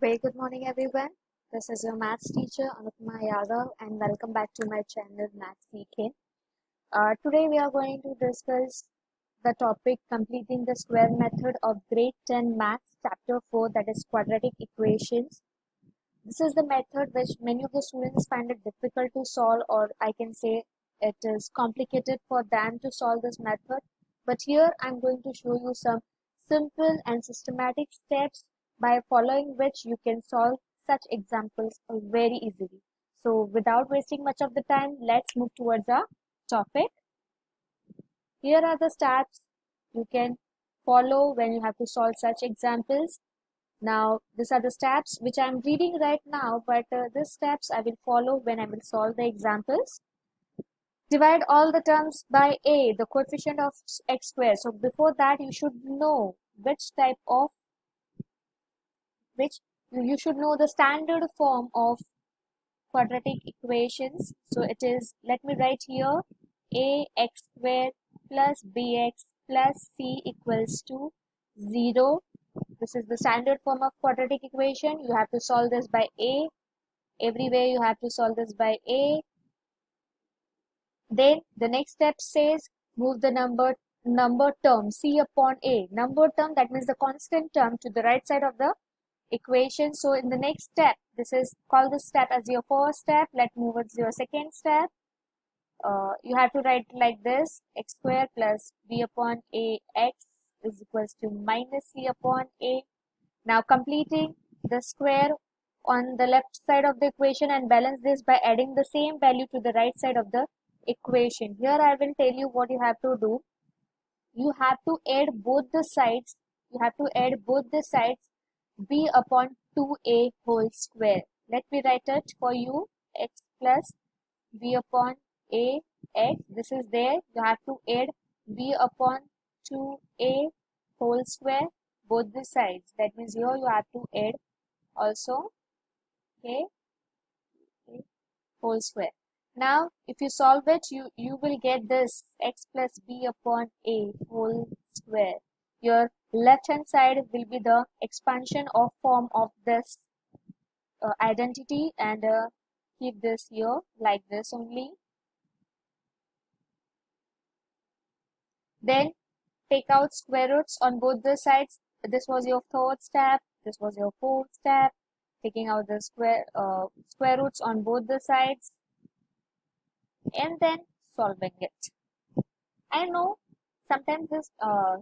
Very good morning, everyone. This is your maths teacher Anupama Yadav, and welcome back to my channel Maths Seekhein. Today we are going to discuss the topic completing the square method of grade 10 maths chapter 4, that is quadratic equations. This is the method which many of the students find it difficult to solve, or I can say it is complicated for them to solve this method. But here I'm going to show you some simple and systematic steps by following which you can solve such examples very easily. So without wasting much of the time, let's move towards our topic. Here are the steps you can follow when you have to solve such examples. Now, these are the steps which I am reading right now, but these steps I will follow when I will solve the examples. Divide all the terms by a, the coefficient of x squared. So before that, you should know you should know the standard form of quadratic equations. So it is, let me write here, ax squared plus bx plus c equals to 0. This is the standard form of quadratic equation. You have to solve this by a. Everywhere you have to solve this by a. Then the next step says move the number term c upon a. Number term, that means the constant term, to the right side of the equation. So in the next step, this is call this step as your first step. Let's move it to your second step. You have to write like this: x square plus b upon a x is equals to minus c upon a. Now completing the square on the left side of the equation and balance this by adding the same value to the right side of the equation. Here I will tell you what you have to do. You have to add both the sides. B upon 2a whole square. Let me write it for you. X plus b upon a x. This is there. You have to add b upon 2a whole square both the sides. That means here you have to add also a whole square. Now if you solve it, you will get this x plus b upon a whole square. Your left hand side will be the expansion of form of this identity, and keep this here like this only. Then take out square roots on both the sides. This was your third step. This was your fourth step. Taking out the square roots on both the sides and then solving it. I know sometimes this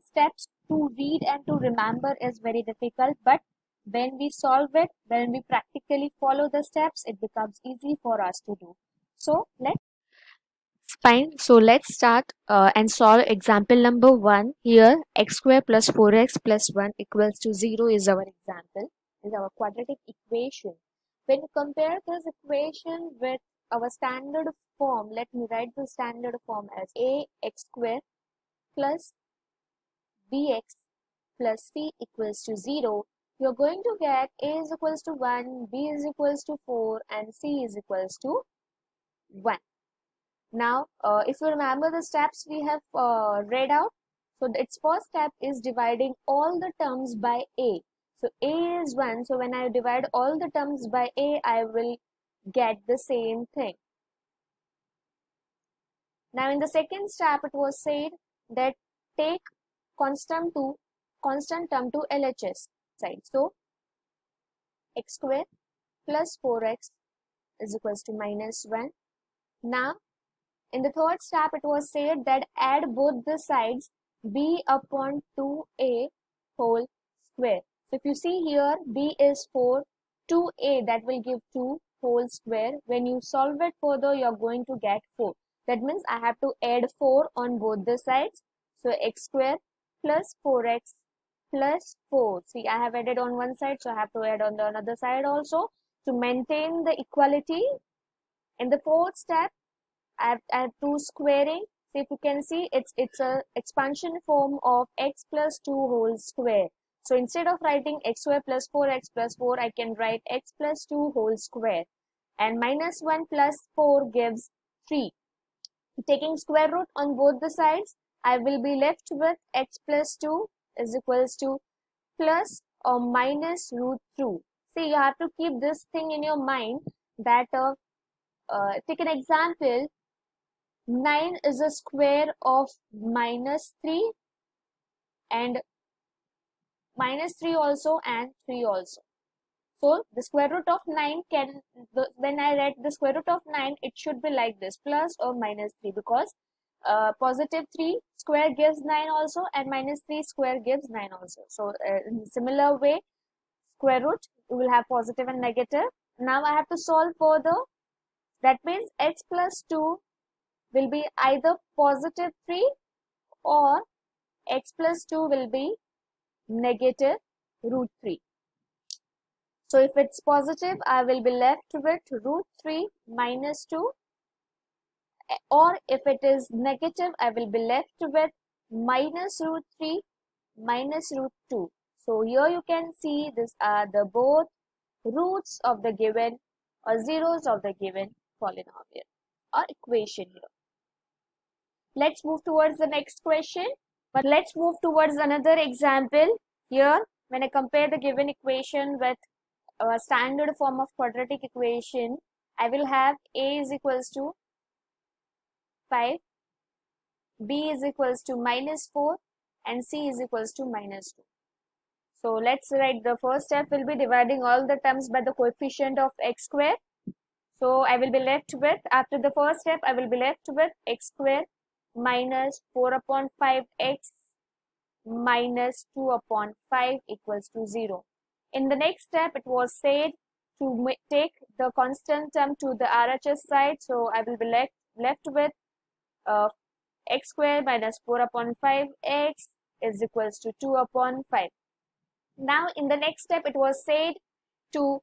steps to read and to remember is very difficult, but when we solve it, when we practically follow the steps, it becomes easy for us to do. So let's start and solve example number 1. Here x square plus 4x plus 1 equals to 0 is our example, is our quadratic equation. When you compare this equation with our standard form, let me write the standard form as ax square plus bx plus c equals to 0. You're going to get a is equals to 1, b is equals to 4, and c is equals to 1. Now, if you remember the steps we have read out, so its first step is dividing all the terms by a. So a is 1, so when I divide all the terms by a, I will get the same thing. Now in the second step, it was said that take constant term to LHS side. So x square plus 4x is equals to minus 1. Now in the third step, it was said that add both the sides b upon 2a whole square. So if you see here, b is 4, 2a, that will give 2 whole square. When you solve it further, you are going to get 4. That means I have to add 4 on both the sides. So x square plus 4x plus 4. See, I have added on one side, so I have to add on the another side also to maintain the equality. In the fourth step, I have 2 squaring. So if you can see, it's a expansion form of x plus 2 whole square. So instead of writing x square plus 4x plus 4, I can write x plus 2 whole square. And minus 1 plus 4 gives 3. Taking square root on both the sides, I will be left with x plus 2 is equals to plus or minus root 2. See, you have to keep this thing in your mind that take an example. 9 is a square of minus 3 and minus 3 also and 3 also. So the square root of 9 when I write the square root of 9, it should be like this, plus or minus 3, because positive 3 square gives 9 also and minus 3 square gives 9 also. So in similar way, square root, we will have positive and negative. Now I have to solve further. That means x plus 2 will be either positive 3 or x plus 2 will be negative root 3. So if it's positive, I will be left with root 3 minus 2, or if it is negative, I will be left with minus root 3 minus root 2. So here you can see these are the both roots of the given or zeros of the given polynomial or equation here. Let's move towards the next question. But let's move towards another example. Here, when I compare the given equation with a standard form of quadratic equation, I will have a is equals to 5, b is equals to minus 4, and c is equals to minus 2. So let's write the first step will be dividing all the terms by the coefficient of x square. So I will be left with, after the first step, I will be left with x square minus 4 upon 5x minus 2 upon 5 equals to 0. In the next step, it was said to take the constant term to the RHS side. So I will be left with x square minus 4 upon 5x is equals to 2 upon 5. Now in the next step, it was said to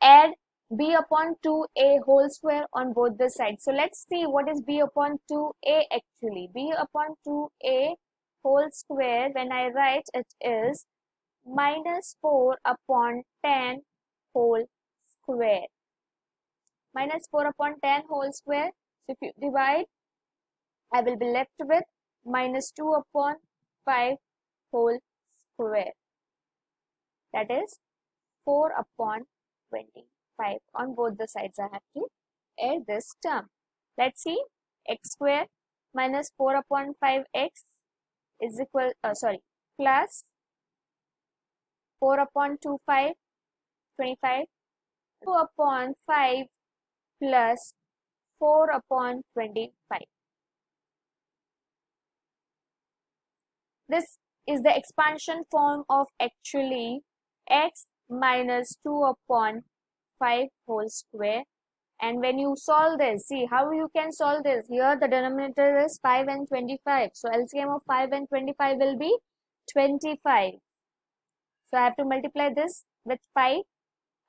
add b upon 2a whole square on both the sides. So let's see what is b upon 2a actually. B upon 2a whole square, when I write it, is minus 4 upon 10 whole square. Minus 4 upon 10 whole square. So if you divide, I will be left with minus 2 upon 5 whole square. That is 4 upon 25. On both the sides, I have to add this term. Let's see. X square minus 4 upon 5x is equal, plus 4 upon 25, 25, 2 upon 5 plus 4 upon 25. This is the expansion form of actually x minus 2 upon 5 whole square. And when you solve this, see how you can solve this. Here the denominator is 5 and 25. So LCM of 5 and 25 will be 25. So I have to multiply this with 5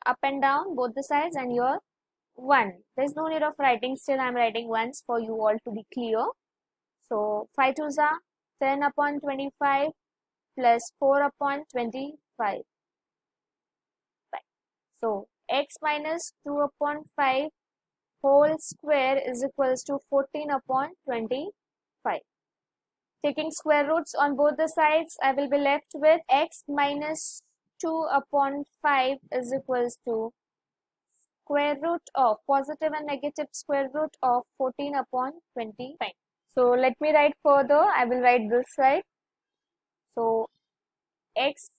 up and down both the sides, and here 1. There's no need of writing, still I'm writing once for you all to be clear. So 5 2s are 10 upon 25 plus 4 upon 25. So x minus 2 upon 5 whole square is equals to 14 upon 25. Taking square roots on both the sides, I will be left with x minus 2 upon 5 is equals to square root of positive and negative square root of 14 upon 25. So let me write further. I will write this side. So x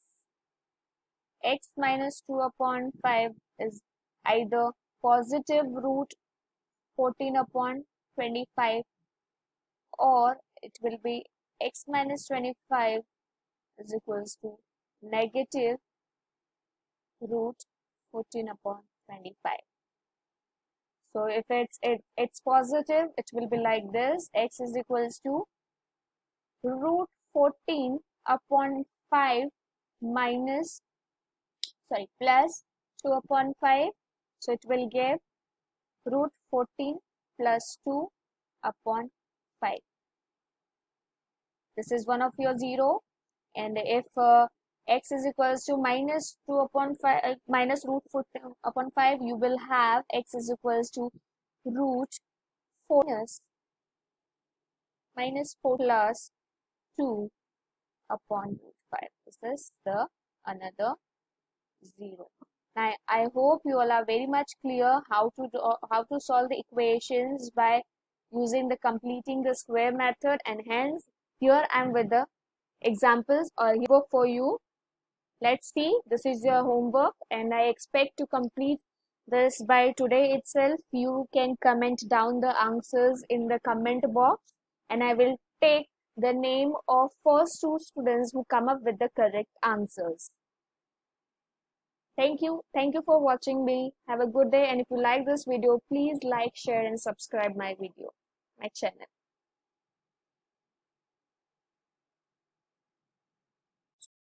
minus 2 upon 5 is either positive root 14 upon 25, or it will be x minus 25 is equals to negative root 14 upon 25. So if it's positive, it will be like this. X is equals to root 14 upon 5 minus, plus 2 upon 5. So it will give root 14 plus 2 upon 5. This is one of your 0. And if x is equals to minus 2 upon 5, minus root 14 upon 5, you will have x is equals to root 4 minus 4 plus 2 upon root 5. This is the another 0. I hope you all are very much clear how to solve the equations by using the completing the square method, and hence here I am with the examples or homework for you. Let's see, this is your homework and I expect to complete this by today itself. You can comment down the answers in the comment box and I will take the name of first 2 students who come up with the correct answers. Thank you. Thank you for watching me. Have a good day. And if you like this video, please like, share and subscribe my channel.